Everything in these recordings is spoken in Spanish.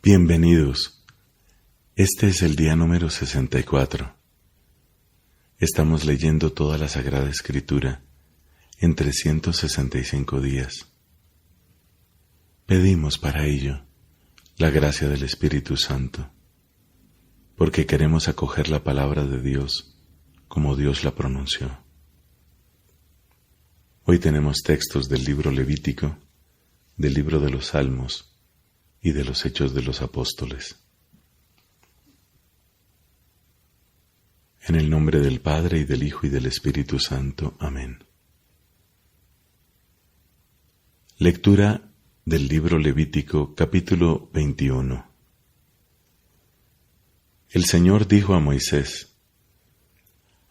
Bienvenidos. Este es el día número 64. Estamos leyendo toda la Sagrada Escritura en 365 días. Pedimos para ello la gracia del Espíritu Santo, porque queremos acoger la palabra de Dios como Dios la pronunció. Hoy tenemos textos del libro Levítico, del libro de los Salmos y de los Hechos de los Apóstoles. En el nombre del Padre, y del Hijo, y del Espíritu Santo. Amén. Lectura del libro Levítico, capítulo 21. El Señor dijo a Moisés: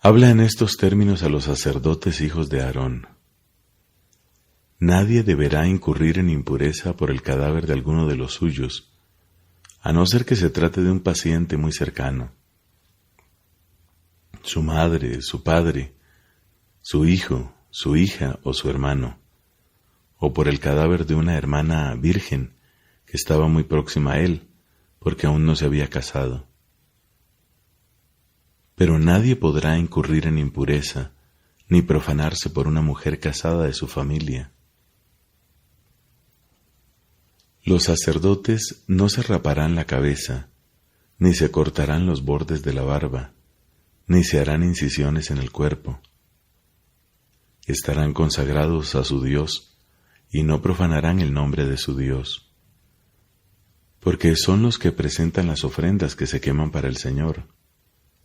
Habla en estos términos a los sacerdotes hijos de Aarón. Nadie deberá incurrir en impureza por el cadáver de alguno de los suyos, a no ser que se trate de un paciente muy cercano. Su madre, su padre, su hijo, su hija o su hermano, o por el cadáver de una hermana virgen que estaba muy próxima a él, porque aún no se había casado. Pero nadie podrá incurrir en impureza, ni profanarse por una mujer casada de su familia. Los sacerdotes no se raparán la cabeza, ni se cortarán los bordes de la barba, ni se harán incisiones en el cuerpo. Estarán consagrados a su Dios, y no profanarán el nombre de su Dios, porque son los que presentan las ofrendas que se queman para el Señor,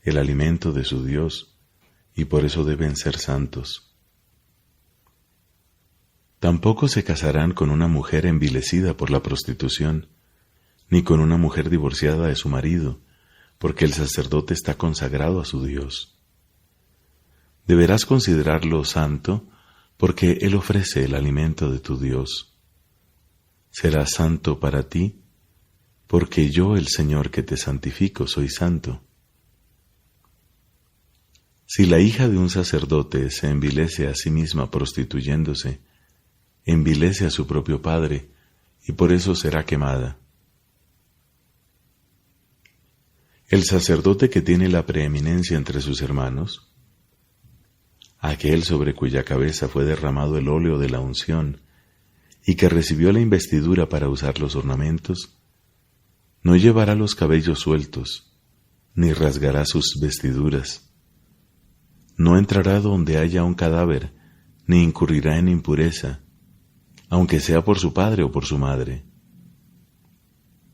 el alimento de su Dios, y por eso deben ser santos. Tampoco se casarán con una mujer envilecida por la prostitución, ni con una mujer divorciada de su marido, porque el sacerdote está consagrado a su Dios. Deberás considerarlo santo, porque Él ofrece el alimento de tu Dios. Será santo para ti, porque yo, el Señor que te santifico, soy santo. Si la hija de un sacerdote se envilece a sí misma prostituyéndose, envilece a su propio padre, y por eso será quemada. El sacerdote que tiene la preeminencia entre sus hermanos, aquel sobre cuya cabeza fue derramado el óleo de la unción, y que recibió la investidura para usar los ornamentos, no llevará los cabellos sueltos, ni rasgará sus vestiduras. No entrará donde haya un cadáver, ni incurrirá en impureza, aunque sea por su padre o por su madre.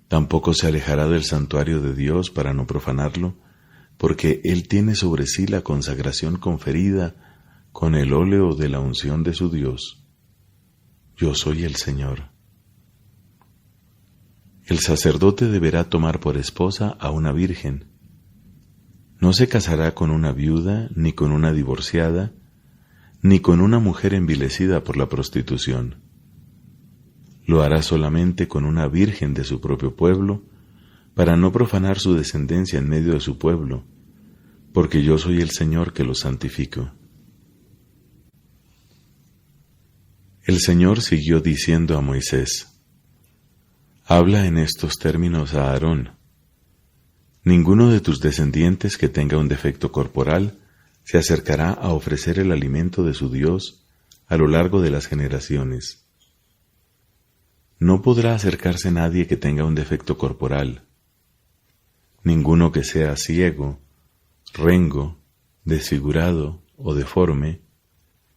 Tampoco se alejará del santuario de Dios para no profanarlo, porque Él tiene sobre sí la consagración conferida con el óleo de la unción de su Dios. Yo soy el Señor. El sacerdote deberá tomar por esposa a una virgen. No se casará con una viuda, ni con una divorciada, ni con una mujer envilecida por la prostitución. Lo hará solamente con una virgen de su propio pueblo, para no profanar su descendencia en medio de su pueblo, porque yo soy el Señor que los santifico. El Señor siguió diciendo a Moisés: Habla en estos términos a Aarón. Ninguno de tus descendientes que tenga un defecto corporal se acercará a ofrecer el alimento de su Dios a lo largo de las generaciones. No podrá acercarse nadie que tenga un defecto corporal. Ninguno que sea ciego, rengo, desfigurado o deforme,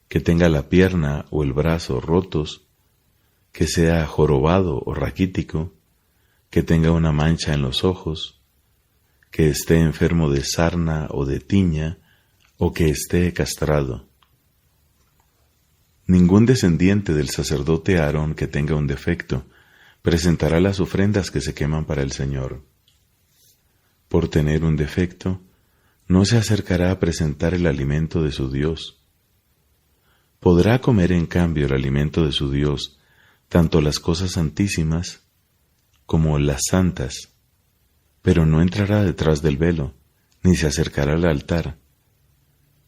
que tenga la pierna o el brazo rotos, que sea jorobado o raquítico, que tenga una mancha en los ojos, que esté enfermo de sarna o de tiña, o que esté castrado. Ningún descendiente del sacerdote Aarón que tenga un defecto presentará las ofrendas que se queman para el Señor. Por tener un defecto, no se acercará a presentar el alimento de su Dios. Podrá comer en cambio el alimento de su Dios, tanto las cosas santísimas como las santas, pero no entrará detrás del velo, ni se acercará al altar.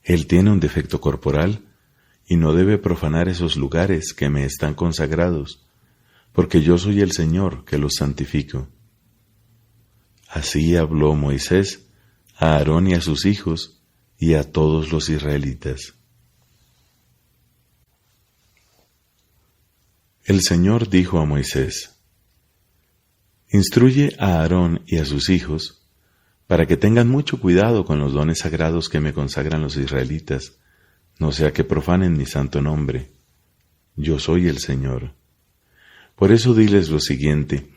Él tiene un defecto corporal, y no debe profanar esos lugares que me están consagrados, porque yo soy el Señor que los santifico. Así habló Moisés a Aarón y a sus hijos y a todos los israelitas. El Señor dijo a Moisés: Instruye a Aarón y a sus hijos para que tengan mucho cuidado con los dones sagrados que me consagran los israelitas, no sea que profanen mi santo nombre. Yo soy el Señor. Por eso diles lo siguiente: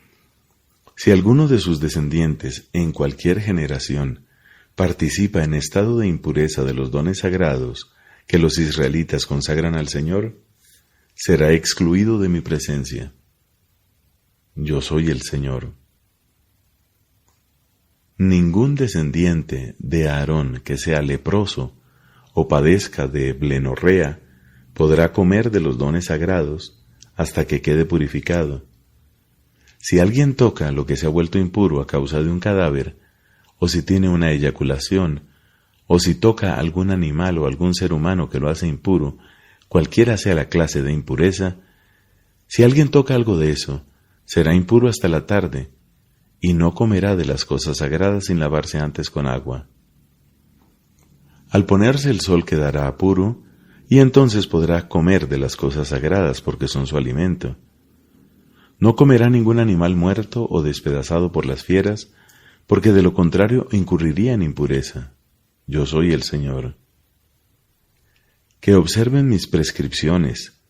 si alguno de sus descendientes en cualquier generación participa en estado de impureza de los dones sagrados que los israelitas consagran al Señor, será excluido de mi presencia. Yo soy el Señor. Ningún descendiente de Aarón que sea leproso o padezca de blenorrea podrá comer de los dones sagrados hasta que quede purificado. Si alguien toca lo que se ha vuelto impuro a causa de un cadáver, o si tiene una eyaculación, o si toca algún animal o algún ser humano que lo hace impuro, cualquiera sea la clase de impureza, si alguien toca algo de eso, será impuro hasta la tarde, y no comerá de las cosas sagradas sin lavarse antes con agua. Al ponerse el sol quedará puro, y entonces podrá comer de las cosas sagradas porque son su alimento. No comerá ningún animal muerto o despedazado por las fieras, porque de lo contrario incurriría en impureza. Yo soy el Señor. Que observen mis prescripciones,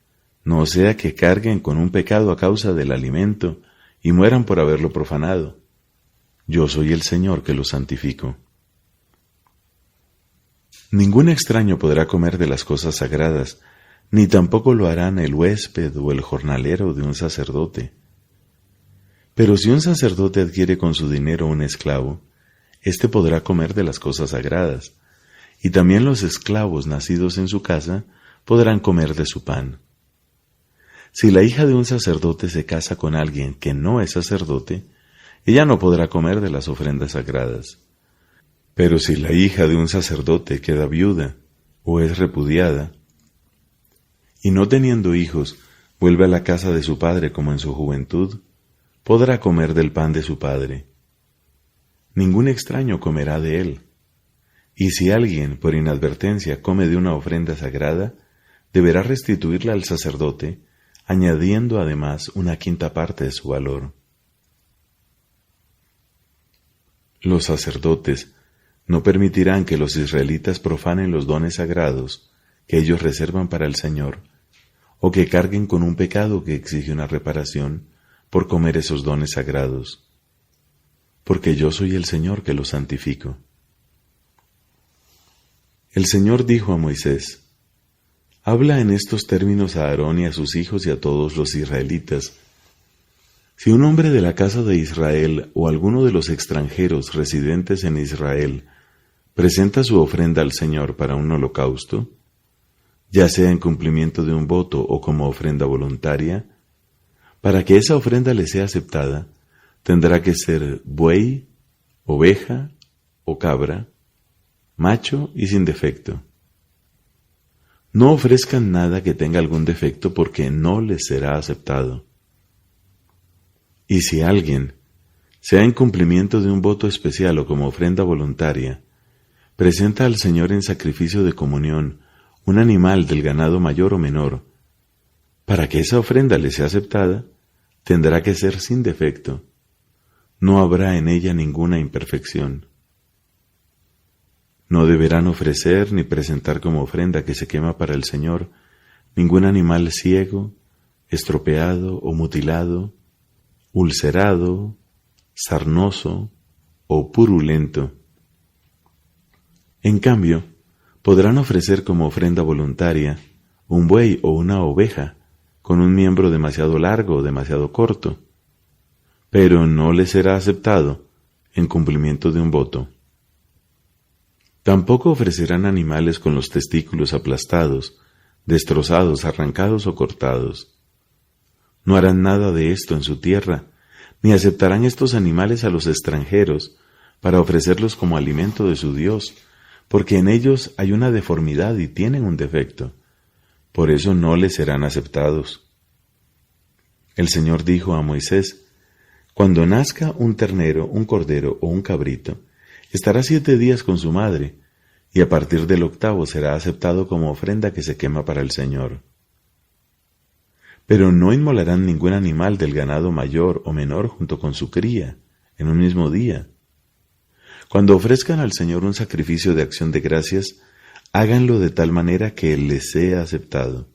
no sea que carguen con un pecado a causa del alimento y mueran por haberlo profanado. Yo soy el Señor que los santifico. Ningún extraño podrá comer de las cosas sagradas, ni tampoco lo harán el huésped o el jornalero de un sacerdote. Pero si un sacerdote adquiere con su dinero un esclavo, éste podrá comer de las cosas sagradas, y también los esclavos nacidos en su casa podrán comer de su pan. Si la hija de un sacerdote se casa con alguien que no es sacerdote, ella no podrá comer de las ofrendas sagradas. Pero si la hija de un sacerdote queda viuda o es repudiada, y no teniendo hijos vuelve a la casa de su padre como en su juventud, podrá comer del pan de su padre. Ningún extraño comerá de él. Y si alguien, por inadvertencia, come de una ofrenda sagrada, deberá restituirla al sacerdote, añadiendo además una quinta parte de su valor. Los sacerdotes no permitirán que los israelitas profanen los dones sagrados que ellos reservan para el Señor, o que carguen con un pecado que exige una reparación por comer esos dones sagrados, porque yo soy el Señor que los santifico. El Señor dijo a Moisés: Habla en estos términos a Aarón y a sus hijos y a todos los israelitas. Si un hombre de la casa de Israel o alguno de los extranjeros residentes en Israel presenta su ofrenda al Señor para un holocausto, ya sea en cumplimiento de un voto o como ofrenda voluntaria, para que esa ofrenda le sea aceptada, tendrá que ser buey, oveja o cabra, macho y sin defecto. No ofrezcan nada que tenga algún defecto porque no les será aceptado. Y si alguien, sea en cumplimiento de un voto especial o como ofrenda voluntaria, presenta al Señor en sacrificio de comunión un animal del ganado mayor o menor, para que esa ofrenda le sea aceptada, tendrá que ser sin defecto. No habrá en ella ninguna imperfección. No deberán ofrecer ni presentar como ofrenda que se quema para el Señor ningún animal ciego, estropeado o mutilado, ulcerado, sarnoso o purulento. En cambio, podrán ofrecer como ofrenda voluntaria un buey o una oveja con un miembro demasiado largo o demasiado corto, pero no les será aceptado en cumplimiento de un voto. Tampoco ofrecerán animales con los testículos aplastados, destrozados, arrancados o cortados. No harán nada de esto en su tierra, ni aceptarán estos animales a los extranjeros para ofrecerlos como alimento de su Dios, porque en ellos hay una deformidad y tienen un defecto. Por eso no les serán aceptados. El Señor dijo a Moisés: Cuando nazca un ternero, un cordero o un cabrito, estará 7 días con su madre, y a partir del 8º será aceptado como ofrenda que se quema para el Señor. Pero no inmolarán ningún animal del ganado mayor o menor junto con su cría, en un mismo día. Cuando ofrezcan al Señor un sacrificio de acción de gracias, háganlo de tal manera que Él les sea aceptado.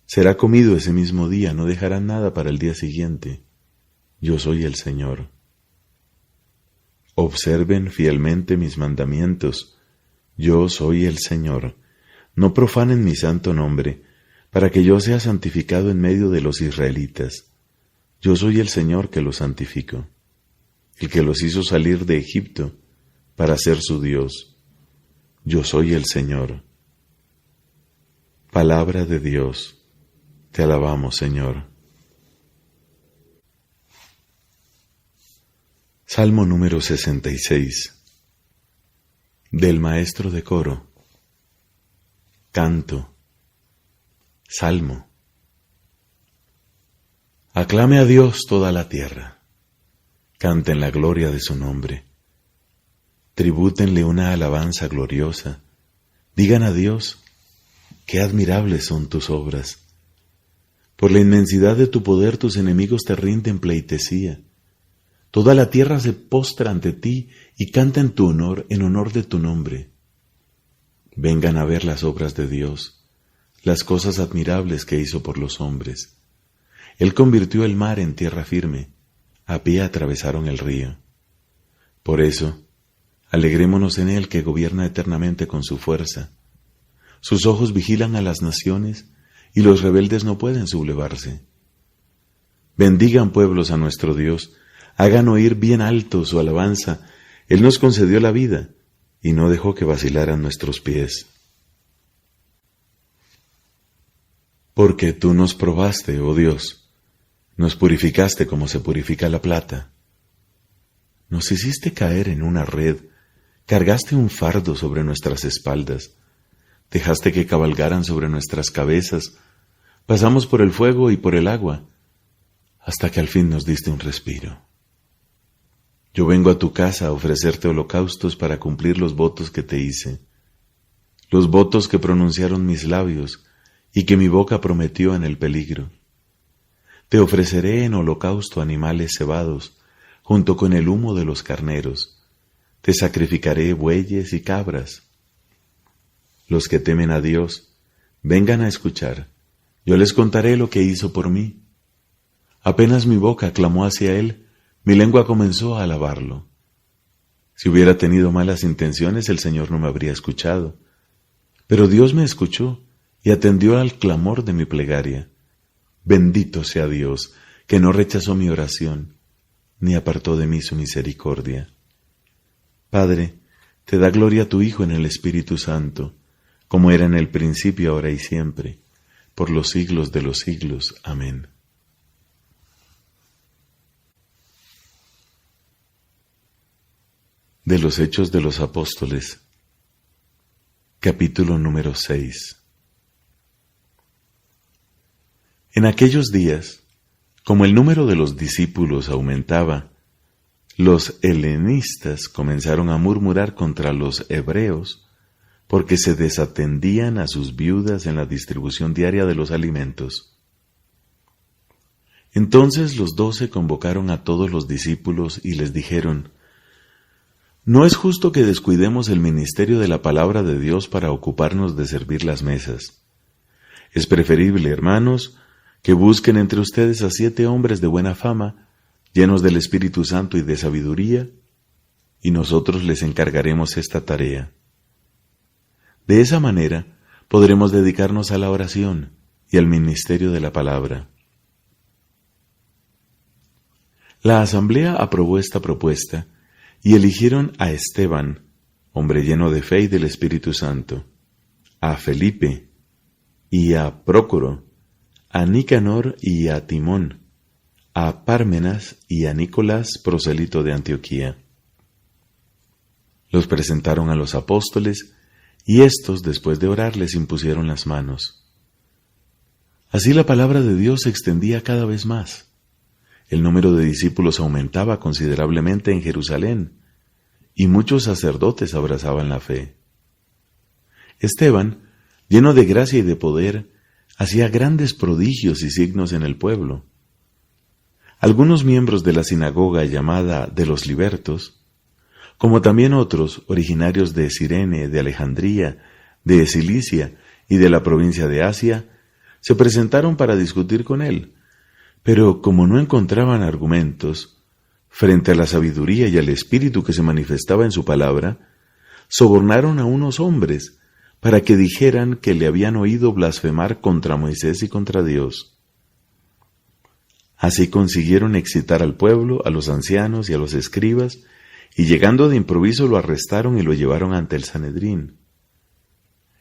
Será comido ese mismo día, no dejarán nada para el día siguiente. Yo soy el Señor. Observen fielmente mis mandamientos. Yo soy el Señor. No profanen mi santo nombre, para que yo sea santificado en medio de los israelitas. Yo soy el Señor que los santifico, el que los hizo salir de Egipto para ser su Dios. Yo soy el Señor. Palabra de Dios. Te alabamos, Señor. Salmo número 66. Del maestro de coro. Canto. Salmo. Aclame a Dios toda la tierra. Canten la gloria de su nombre. Tribútenle una alabanza gloriosa. Digan a Dios, qué admirables son tus obras. Por la inmensidad de tu poder tus enemigos te rinden pleitesía. Toda la tierra se postra ante ti y canta en tu honor, en honor de tu nombre. Vengan a ver las obras de Dios, las cosas admirables que hizo por los hombres. Él convirtió el mar en tierra firme, a pie atravesaron el río. Por eso, alegrémonos en Él que gobierna eternamente con su fuerza. Sus ojos vigilan a las naciones, y los rebeldes no pueden sublevarse. Bendigan pueblos a nuestro Dios, hagan oír bien alto su alabanza. Él nos concedió la vida, y no dejó que vacilaran nuestros pies. Porque tú nos probaste, oh Dios, nos purificaste como se purifica la plata. Nos hiciste caer en una red, cargaste un fardo sobre nuestras espaldas, dejaste que cabalgaran sobre nuestras cabezas, pasamos por el fuego y por el agua, hasta que al fin nos diste un respiro. Yo vengo a tu casa a ofrecerte holocaustos para cumplir los votos que te hice, los votos que pronunciaron mis labios y que mi boca prometió en el peligro. Te ofreceré en holocausto animales cebados, junto con el humo de los carneros. Te sacrificaré bueyes y cabras. Los que temen a Dios, vengan a escuchar. Yo les contaré lo que hizo por mí. Apenas mi boca clamó hacia Él, mi lengua comenzó a alabarlo. Si hubiera tenido malas intenciones, el Señor no me habría escuchado. Pero Dios me escuchó y atendió al clamor de mi plegaria. Bendito sea Dios, que no rechazó mi oración, ni apartó de mí su misericordia. Padre, te da gloria a tu Hijo en el Espíritu Santo, como era en el principio, ahora y siempre, por los siglos de los siglos. Amén. De los Hechos de los Apóstoles, capítulo número 6. En aquellos días, como el número de los discípulos aumentaba, los helenistas comenzaron a murmurar contra los hebreos porque se desatendían a sus viudas en la distribución diaria de los alimentos. Entonces los 12 convocaron a todos los discípulos y les dijeron: No es justo que descuidemos el ministerio de la palabra de Dios para ocuparnos de servir las mesas. Es preferible, hermanos, que busquen entre ustedes a 7 hombres de buena fama, llenos del Espíritu Santo y de sabiduría, y nosotros les encargaremos esta tarea. De esa manera podremos dedicarnos a la oración y al ministerio de la palabra. La asamblea aprobó esta propuesta y eligieron a Esteban, hombre lleno de fe y del Espíritu Santo, a Felipe y a Prócoro, a Nicanor y a Timón, a Pármenas y a Nicolás, prosélito de Antioquía. Los presentaron a los apóstoles, y éstos, después de orar, les impusieron las manos. Así la palabra de Dios se extendía cada vez más. el número de discípulos aumentaba considerablemente en Jerusalén, y muchos sacerdotes abrazaban la fe. Esteban, lleno de gracia y de poder, hacía grandes prodigios y signos en el pueblo. Algunos miembros de la sinagoga llamada de los libertos, como también otros originarios de Cirene, de Alejandría, de Cilicia y de la provincia de Asia, se presentaron para discutir con él, pero como no encontraban argumentos, frente a la sabiduría y al espíritu que se manifestaba en su palabra, sobornaron a unos hombres para que dijeran que le habían oído blasfemar contra Moisés y contra Dios. Así consiguieron excitar al pueblo, a los ancianos y a los escribas, y llegando de improviso lo arrestaron y lo llevaron ante el Sanedrín.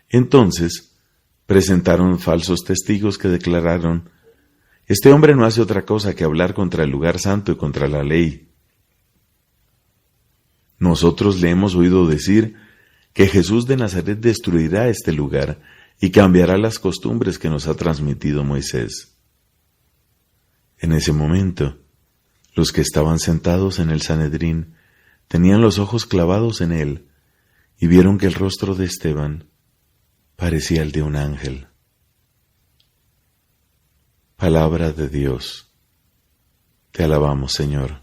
Entonces presentaron falsos testigos que declararon: este hombre no hace otra cosa que hablar contra el lugar santo y contra la ley. Nosotros le hemos oído decir que Jesús de Nazaret destruirá este lugar y cambiará las costumbres que nos ha transmitido Moisés. En ese momento, los que estaban sentados en el Sanedrín tenían los ojos clavados en él y vieron que el rostro de Esteban parecía el de un ángel. Palabra de Dios. Te alabamos, Señor.